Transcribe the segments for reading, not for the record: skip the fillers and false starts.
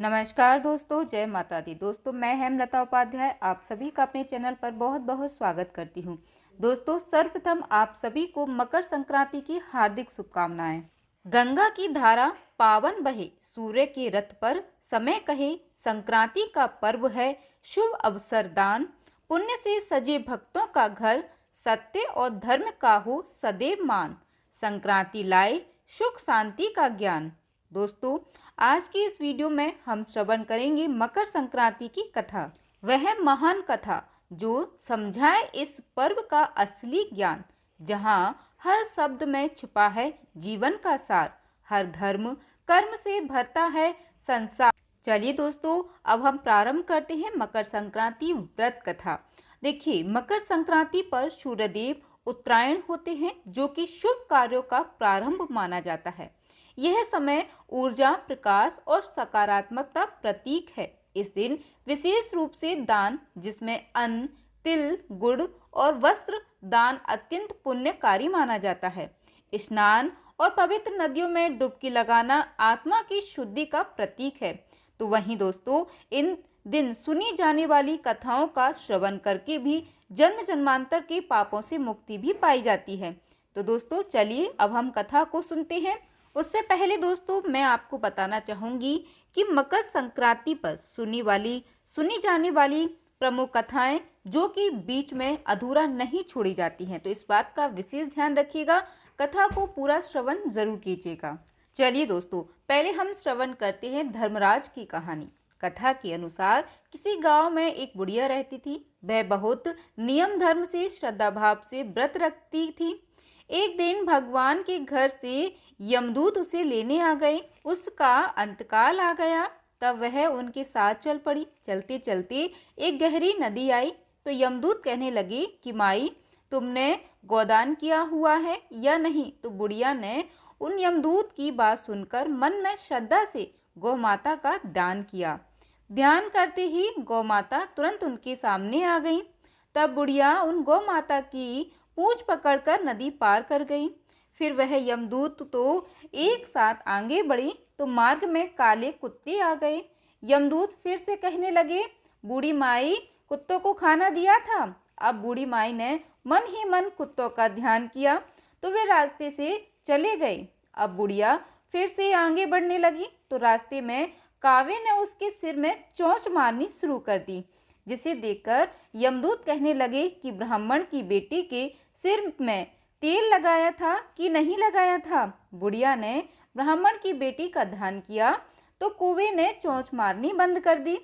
नमस्कार दोस्तों, जय माता दी। दोस्तों, मैं हेमलता उपाध्याय आप सभी का अपने चैनल पर बहुत बहुत स्वागत करती हूँ। दोस्तों, सर्वप्रथम आप सभी को मकर संक्रांति की हार्दिक शुभकामनाएं। गंगा की धारा पावन बहे, सूर्य के रथ पर समय कहे, संक्रांति का पर्व है शुभ अवसर दान। पुण्य से सजे भक्तों का घर, सत्य और धर्म का हो सदैव मान। संक्रांति लाए सुख शांति का ज्ञान। दोस्तों, आज की इस वीडियो में हम श्रवण करेंगे मकर संक्रांति की कथा। वह महान कथा जो समझाए इस पर्व का असली ज्ञान, जहाँ हर शब्द में छिपा है जीवन का सार, हर धर्म कर्म से भरता है संसार। चलिए दोस्तों, अब हम प्रारंभ करते हैं मकर संक्रांति व्रत कथा। देखिए, मकर संक्रांति पर सूर्यदेव उत्तरायण होते हैं, जो कि शुभ कार्यों का प्रारंभ माना जाता है। यह समय ऊर्जा, प्रकाश और सकारात्मकता प्रतीक है। इस दिन विशेष रूप से दान, जिसमें अन्न, तिल, गुड़ और वस्त्र दान अत्यंत पुण्यकारी माना जाता है। स्नान और पवित्र नदियों में डुबकी लगाना आत्मा की शुद्धि का प्रतीक है। तो वहीं दोस्तों, इन दिन सुनी जाने वाली कथाओं का श्रवण करके भी जन्म जन्मांतर के पापों से मुक्ति भी पाई जाती है। तो दोस्तों, चलिए अब हम कथा को सुनते हैं। उससे पहले दोस्तों, मैं आपको बताना चाहूँगी कि मकर संक्रांति पर सुनी जाने वाली प्रमुख कथाएं जो कि बीच में अधूरा नहीं छोड़ी जाती हैं, तो इस बात का विशेष ध्यान रखिएगा। कथा को पूरा श्रवण जरूर कीजिएगा। चलिए दोस्तों, पहले हम श्रवण करते हैं धर्मराज की कहानी। कथा के अनुसार किसी गांव में एक बुढ़िया रहती थी। वह बहुत नियम धर्म से, श्रद्धा भाव से व्रत रखती थी। एक दिन भगवान के घर से यमदूत उसे लेने आ गए। उसका अंतकाल आ गया, तब वह उनके साथ चल पड़ी। चलते चलते एक गहरी नदी आई तो यमदूत कहने लगे कि माई, तुमने गोदान किया हुआ है या नहीं? तो बुढ़िया ने उन यमदूत की बात सुनकर मन में श्रद्धा से गौ माता का दान किया। ध्यान करते ही गौ माता तुरंत उनके सामने आ गई। तब बुढ़िया उन गौ माता की पूंछ पकड़कर नदी पार कर गई। फिर वह यमदूत तो एक साथ आगे बढ़ी तो मार्ग में काले कुत्ते आ गए। यमदूत फिर से कहने लगे, बूढ़ी माई, कुत्तों को खाना दिया था। अब बूढ़ी माई ने मन ही मन कुत्तों का ध्यान किया तो वे रास्ते से चले गए। अब बुढ़िया फिर से आगे बढ़ने लगी तो रास्ते में कावे ने उसके सिर में चोंच मारनी शुरू कर दी, जिसे देखकर यमदूत कहने लगे कि ब्राह्मण की बेटी के सिर में तेल लगाया था कि नहीं लगाया था। बुढ़िया ने ब्राह्मण की बेटी का ध्यान किया तो कौवे ने चोंच मारनी बंद कर दी।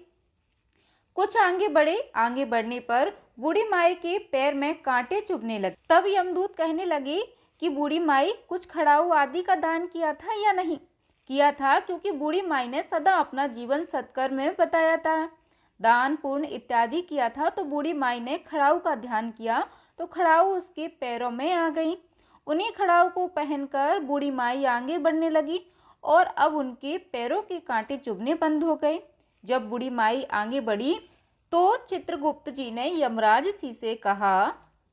कुछ आगे बढ़े। आगे बढ़ने पर बूढ़ी माई के पैर में कांटे चुभने लगे। तब यमदूत कहने लगे कि बूढ़ी माई, कुछ खड़ाऊ आदि का दान किया था या नहीं? किया था, क्योंकि बूढ़ी माई ने सदा अपना जीवन सत्कर्म में बताया था, दान पुण्य इत्यादि किया था। तो बूढ़ी माई ने खड़ाऊ का ध्यान किया तो खड़ाऊ उसके पैरों में आ गई। उन्हीं खड़ाऊ को पहनकर बूढ़ी माई आगे बढ़ने लगी और अब उनके पैरों के कांटे चुभने बंद हो गए। जब बूढ़ी माई आगे बढ़ी तो चित्रगुप्त जी ने यमराज जी से कहा,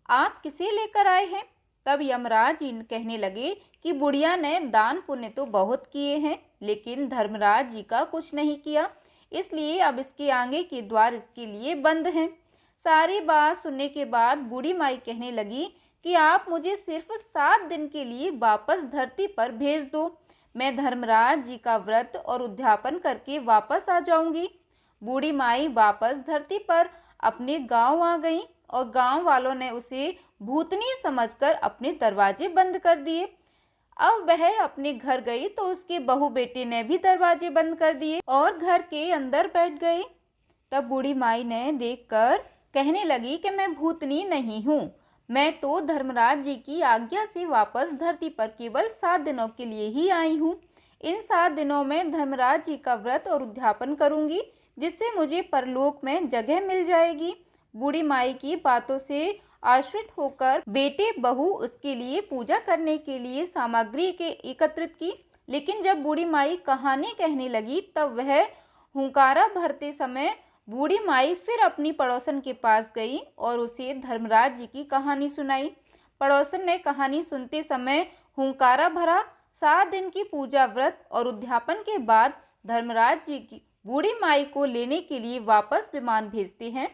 आप किसे लेकर आए हैं? तब यमराज जी कहने लगे कि बुढ़िया ने दान पुण्य तो बहुत किए हैं, लेकिन धर्मराज जी का कुछ नहीं किया, इसलिए अब इसके आगे के द्वार इसके लिए बंद हैं। सारी बात सुनने के बाद बूढ़ी माई कहने लगी कि आप मुझे सिर्फ 7 दिन के लिए वापस धरती पर भेज दो। मैं धर्मराज जी का व्रत और उद्यापन करके वापस आ जाऊंगी। बूढ़ी माई वापस धरती पर अपने गांव आ गई और गांव वालों ने उसे भूतनी समझकर अपने दरवाजे बंद कर दिए। अब वह अपने घर गई तो उसके बहू बेटे ने भी दरवाजे बंद कर दिए और घर के अंदर बैठ गए। तब बूढ़ी माई ने देखकर कहने लगी कि मैं भूतनी नहीं हूँ, मैं तो धर्मराज जी की आज्ञा से वापस धरती पर केवल 7 दिनों के लिए ही आई हूँ। इन 7 दिनों में धर्मराज जी का व्रत और उद्यापन करूंगी, जिससे मुझे परलोक में जगह मिल जाएगी। बूढ़ी माई की बातों से आश्रित होकर बेटे बहू उसके लिए पूजा करने के लिए सामग्री के एकत्रित की। लेकिन जब बूढ़ी माई कहानी कहने लगी तब वह हुंकारा भरते समय बूढ़ी माई फिर अपनी पड़ोसन के पास गई और उसे धर्मराज जी की कहानी सुनाई। पड़ोसन ने कहानी सुनते समय हुंकारा भरा। 7 दिन की पूजा व्रत और उद्यापन के बाद धर्मराज जी बूढ़ी माई को लेने के लिए वापस विमान भेजते हैं।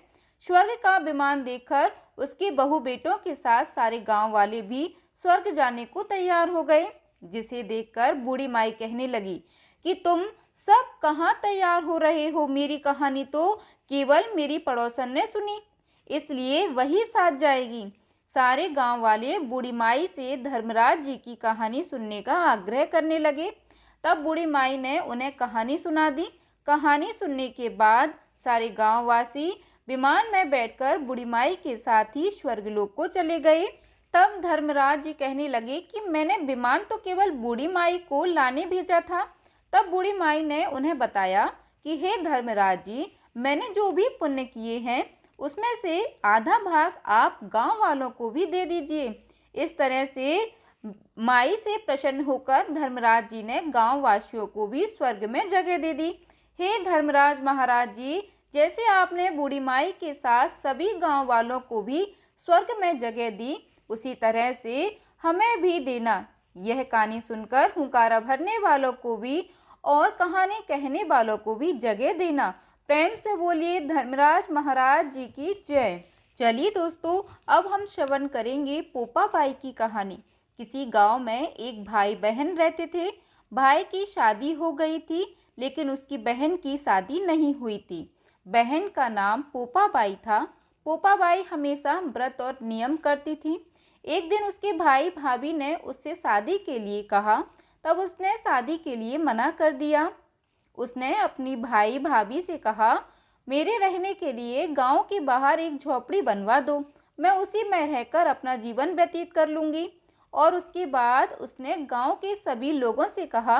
स्वर्ग का विमान देखकर उसके बहू बेटों के साथ सारे गांव वाले भी स्वर्ग जाने को तैयार हो गए, जिसे देखकर बूढ़ी माई कहने लगी कि तुम सब कहाँ तैयार हो रहे हो, मेरी कहानी तो केवल मेरी पड़ोसन ने सुनी, इसलिए वही साथ जाएगी। सारे गांव वाले बूढ़ी माई से धर्मराज जी की कहानी सुनने का आग्रह करने लगे। तब बूढ़ी माई ने उन्हें कहानी सुना दी। कहानी सुनने के बाद सारे गांववासी विमान में बैठकर बूढ़ी माई के साथ ही स्वर्गलोक को चले गए। तब धर्मराज जी कहने लगे कि मैंने विमान तो केवल बूढ़ी माई को लाने भेजा था। तब बूढ़ी माई ने उन्हें बताया कि हे धर्मराज जी, मैंने जो भी पुण्य किए हैं उसमें से आधा भाग आप गांव वालों को भी दे दीजिए। इस तरह से माई से प्रसन्न होकर धर्मराज जी ने गांव वासियों को भी स्वर्ग में जगह दे दी। हे धर्मराज महाराज जी, जैसे आपने बूढ़ी माई के साथ सभी गांव वालों को भी स्वर्ग में जगह दी, उसी तरह से हमें भी देना। यह कहानी सुनकर हुंकारा भरने वालों को भी और कहानी कहने वालों को भी जगह देना। प्रेम से बोलिए धर्मराज महाराज जी की जय। चलिए दोस्तों, अब हम श्रवण करेंगे पोपा बाई की कहानी। किसी गांव में एक भाई बहन रहते थे। भाई की शादी हो गई थी, लेकिन उसकी बहन की शादी नहीं हुई थी। बहन का नाम पोपा बाई था। पोपा बाई हमेशा व्रत और नियम करती थी। एक दिन उसके भाई भाभी ने उससे शादी के लिए कहा, तब उसने शादी के लिए मना कर दिया। उसने अपनी भाई भाभी से कहा, मेरे रहने के लिए गांव के बाहर एक झोपड़ी बनवा दो, मैं उसी में रहकर अपना जीवन व्यतीत कर लूँगी। और उसके बाद उसने गांव के सभी लोगों से कहा,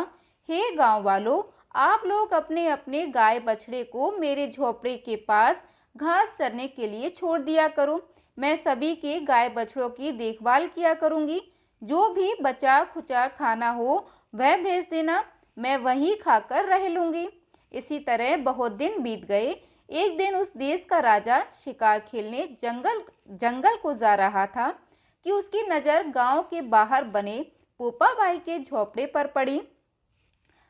हे गांव वालों, आप लोग अपने अपने गाय बछड़े को मेरे झोपड़े के पास घास चरने के लिए छोड़ दिया करो। मैं सभी के गाय बछड़ों की देखभाल किया करूँगी। जो भी बचा खुचा खाना हो वह भेज देना, मैं वहीं खाकर रह लूँगी। इसी तरह बहुत दिन बीत गए। एक दिन उस देश का राजा शिकार खेलने जंगल को जा रहा था कि उसकी नज़र गांव के बाहर बने पोपा बाई के झोपड़े पर पड़ी।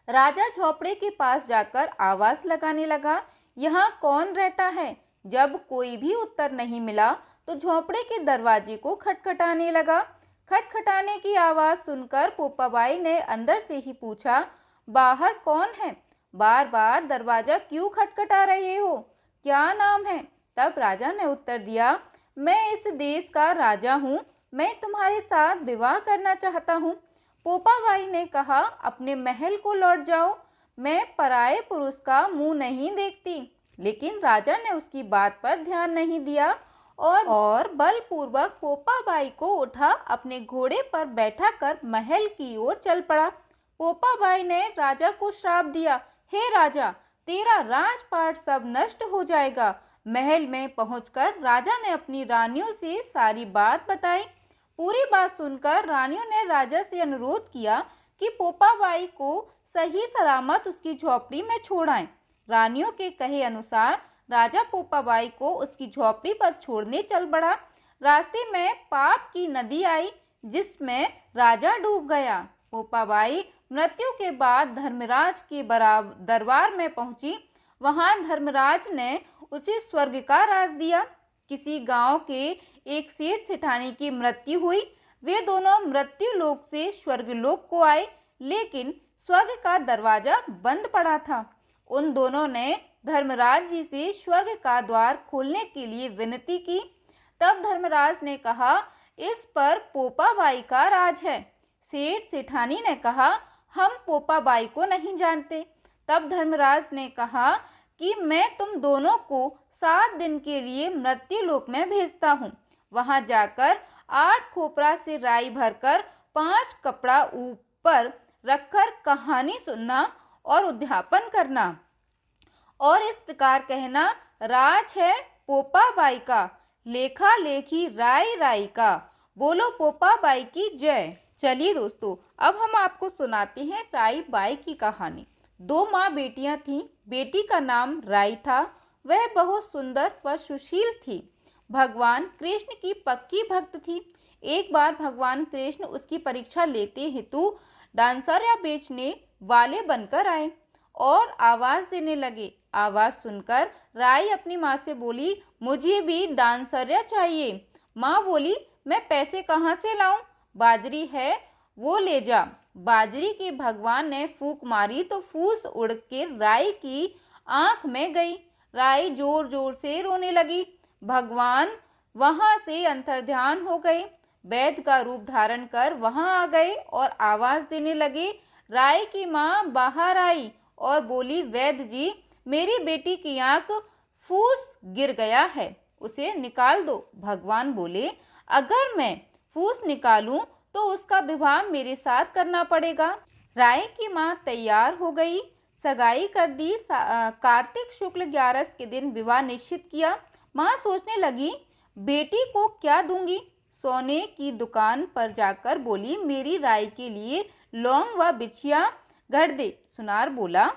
राजा झोपड़े के पास जाकर आवाज लगाने लगा, यहाँ कौन रहता है? जब कोई भी उत्तर नहीं मिला तो झोपड़े के दरवाजे को खटखटाने लगा। खटखटाने की आवाज सुनकर पोपा बाई ने अंदर से ही पूछा, बाहर कौन है? बार बार दरवाजा क्यों खटखटा रहे हो? क्या नाम है? तब राजा ने उत्तर दिया, मैं इस देश का राजा हूँ, मैं तुम्हारे साथ विवाह करना चाहता हूँ। पोपा बाई ने कहा, अपने महल को लौट जाओ, मैं पराये पुरुष का मुंह नहीं देखती। लेकिन राजा ने उसकी बात पर ध्यान नहीं दिया और बलपूर्वक पोपा बाई को उठा अपने घोड़े पर बैठा कर महल की ओर चल पड़ा। पोपा बाई ने राजा को श्राप दिया, हे राजा, तेरा राजपाट सब नष्ट हो जाएगा। महल में पहुंचकर राजा ने अपनी रानियों से सारी बात बताई। पूरी बात सुनकर रानियों ने राजा से अनुरोध किया कि पोपा बाई को सही सलामत उसकी झोपड़ी में छोड़ाएं। रानियों के कहे अनुसार राजा पोपा बाई को उसकी झोपड़ी पर छोड़ने चल पड़ा। रास्ते में पाप की नदी आई, जिसमें राजा डूब गया। पोपा बाई मृत्यु के बाद धर्मराज के दरबार में पहुंची। वहां धर्मराज ने उसे स्वर्ग का राज दिया। किसी गांव के एक सेठ सेठानी की मृत्यु हुई। वे दोनों मृत्यु लोक से स्वर्गलोक को आए, लेकिन स्वर्ग का दरवाजा बंद पड़ा था। उन दोनों ने धर्मराज जी से स्वर्ग का द्वार खोलने के लिए विनती की। तब धर्मराज ने कहा, इस पर पोपा बाई का राज है। सेठ सेठानी ने कहा, हम पोपा बाई को नहीं जानते। तब धर्मराज ने कहा कि मैं तुम दोनों को 7 दिन के लिए मृत्यु लोक में भेजता हूँ। वहां जाकर 8 खोपरा से राई भरकर 5 कपड़ा ऊपर रखकर कहानी सुनना और उद्यापन करना और इस प्रकार कहना, राज है पोपा बाई का, लेखा लेखी राई राई का, बोलो पोपा बाई की जय। चलिए दोस्तों, अब हम आपको सुनाते हैं राई बाई की कहानी। 2 माँ बेटियां थीं। बेटी का नाम राई था। वह बहुत सुंदर व सुशील थी। भगवान कृष्ण की पक्की भक्त थी। एक बार भगवान कृष्ण उसकी परीक्षा लेते हेतु डांसर या बेचने वाले बनकर आए और आवाज़ देने लगे। आवाज़ सुनकर राई अपनी माँ से बोली, मुझे भी डांसर्या चाहिए। माँ बोली, मैं पैसे कहाँ से लाऊं? बाजरी है वो ले जा। बाजरी के भगवान ने फूंक मारी तो फूस उड़ के राई की आंख में गई। राई जोर जोर से रोने लगी। भगवान वहां से अंतर्ध्यान हो गए, वैद्य का रूप धारण कर वहां आ गए और आवाज देने लगे। राई की माँ बाहर आई और बोली, वैद्य जी, मेरी बेटी की आंख फूस गिर गया है, उसे निकाल दो। भगवान बोले, अगर मैं फूस निकालूं तो उसका विवाह मेरे साथ करना पड़ेगा। राय की माँ तैयार हो गई, सगाई कर दी। कार्तिक शुक्ल 11 के दिन विवाह निश्चित किया। माँ सोचने लगी, बेटी को क्या दूंगी? सोने की दुकान पर जाकर बोली, मेरी राय के लिए लौंग व बिछिया गढ़ दे। सुनार बोला,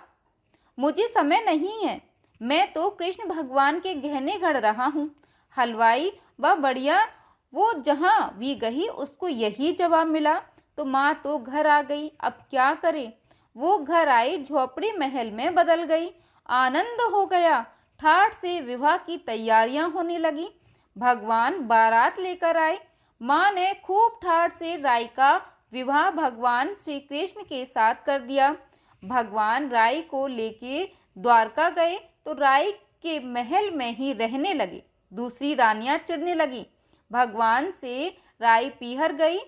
मुझे समय नहीं है, मैं तो कृष्ण भगवान के गहने गढ़ रहा हूँ। हलवाई व बढ़िया वो जहाँ भी गई उसको यही जवाब मिला। तो माँ तो घर आ गई, अब क्या करे? वो घर आई, झोपड़ी महल में बदल गई। आनंद हो गया, ठाठ से विवाह की तैयारियां होने लगी। भगवान बारात लेकर आए। माँ ने खूब ठाठ से राई का विवाह भगवान श्री कृष्ण के साथ कर दिया। भगवान राई को लेके द्वारका गए तो राई के महल में ही रहने लगे। दूसरी रानियां चिढ़ने लगी। भगवान से राई पीहर गई।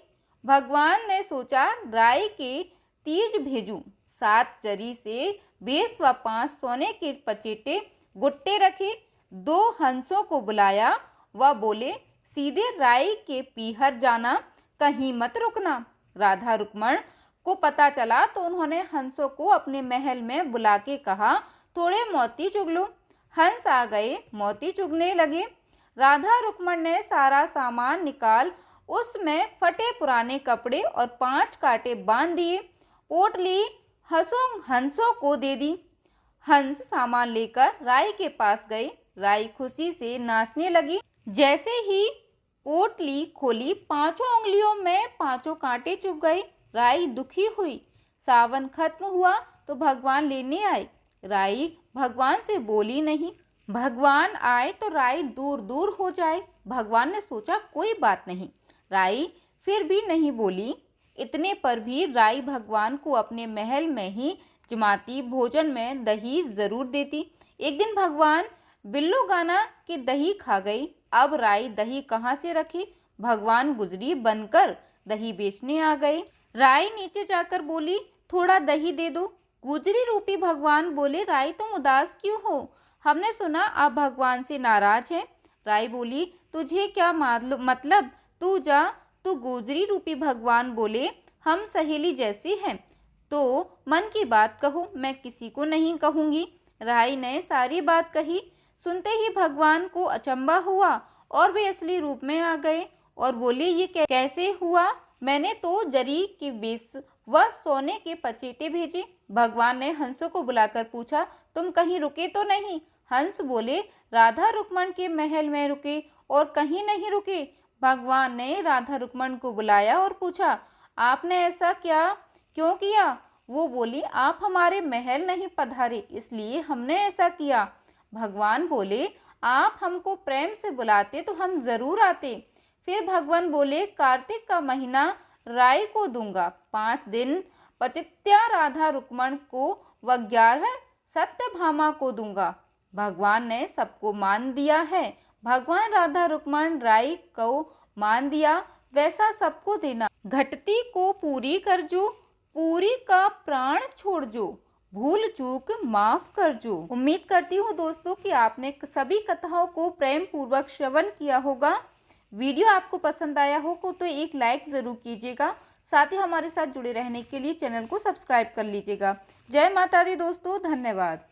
भगवान ने सोचा, राई के तीज भेजूं। 7 जरी से 20 व 5 सोने के पचेटे गुट्टे रखे। 2 हंसों को बुलाया व बोले, सीधे राई के पीहर जाना, कहीं मत रुकना। राधा रुक्मण को पता चला तो उन्होंने हंसों को अपने महल में बुला के कहा, थोड़े मोती चुग लो। हंस आ गए, मोती चुगने लगे। राधा रुक्मण ने सारा सामान निकाल उसमें फटे पुराने कपड़े और 5 कांटे बांध दिए। पोटली हंसों को दे दी। हंस सामान लेकर राई के पास गए। राई खुशी से नाचने लगी। जैसे ही पोटली खोली, 5 उंगलियों में 5 कांटे चुभ गए। राई दुखी हुई। सावन खत्म हुआ तो भगवान लेने आए। राई भगवान से बोली नहीं। भगवान आए तो राई दूर दूर हो जाए। भगवान ने सोचा, कोई बात नहीं। राई फिर भी नहीं बोली। इतने पर भी राई भगवान को अपने महल में ही जमाती, भोजन में दही जरूर देती। एक दिन भगवान बिल्लो गाना के दही खा गई। अब राई दही कहाँ से रखे? भगवान गुजरी बनकर दही बेचने आ गए। राई नीचे जाकर बोली, थोड़ा दही दे दो। गुजरी रूपी भगवान बोले, राई तुम उदास क्यों हो? हमने सुना आप भगवान से नाराज हैं। राई बोली, तुझे क्या मतलब? तू जा। तो गुजरी रूपी भगवान बोले, हम सहेली जैसी हैं, तो मन की बात कहो, मैं किसी को नहीं कहूँगी। राई ने सारी बात कही। सुनते ही भगवान को अचंभा हुआ और वे असली रूप में आ गए और बोले, ये कैसे हुआ? मैंने तो जरी के 20 व सोने के पचेटे भेजे। भगवान ने हंसों को बुलाकर पूछा, तुम कहीं रुके तो नहीं? हंस बोले, राधा रुक्मण के महल में रुके और कहीं नहीं रुके। भगवान ने राधा रुक्मण को बुलाया और पूछा, आपने ऐसा क्यों किया? वो बोली, आप हमारे महल नहीं पधारे, इसलिए हमने ऐसा किया। भगवान बोले, आप हमको प्रेम से बुलाते तो हम जरूर आते। फिर भगवान बोले, कार्तिक का महीना राई को दूंगा, 5 दिन पचित्या राधा रुक्मण को व 11 सत्यभामा को दूंगा। भगवान ने सबको मान दिया है। भगवान राधा रुक्मण राई को मान दिया, वैसा सबको देना। घटती को पूरी कर जो, पूरी का प्राण छोड़ जो, भूल चूक माफ कर जो। उम्मीद करती हूँ दोस्तों कि आपने सभी कथाओं को प्रेम पूर्वक श्रवण किया होगा। वीडियो आपको पसंद आया हो तो एक लाइक ज़रूर कीजिएगा। साथ ही हमारे साथ जुड़े रहने के लिए चैनल को सब्सक्राइब कर लीजिएगा। जय माता दी दोस्तों, धन्यवाद।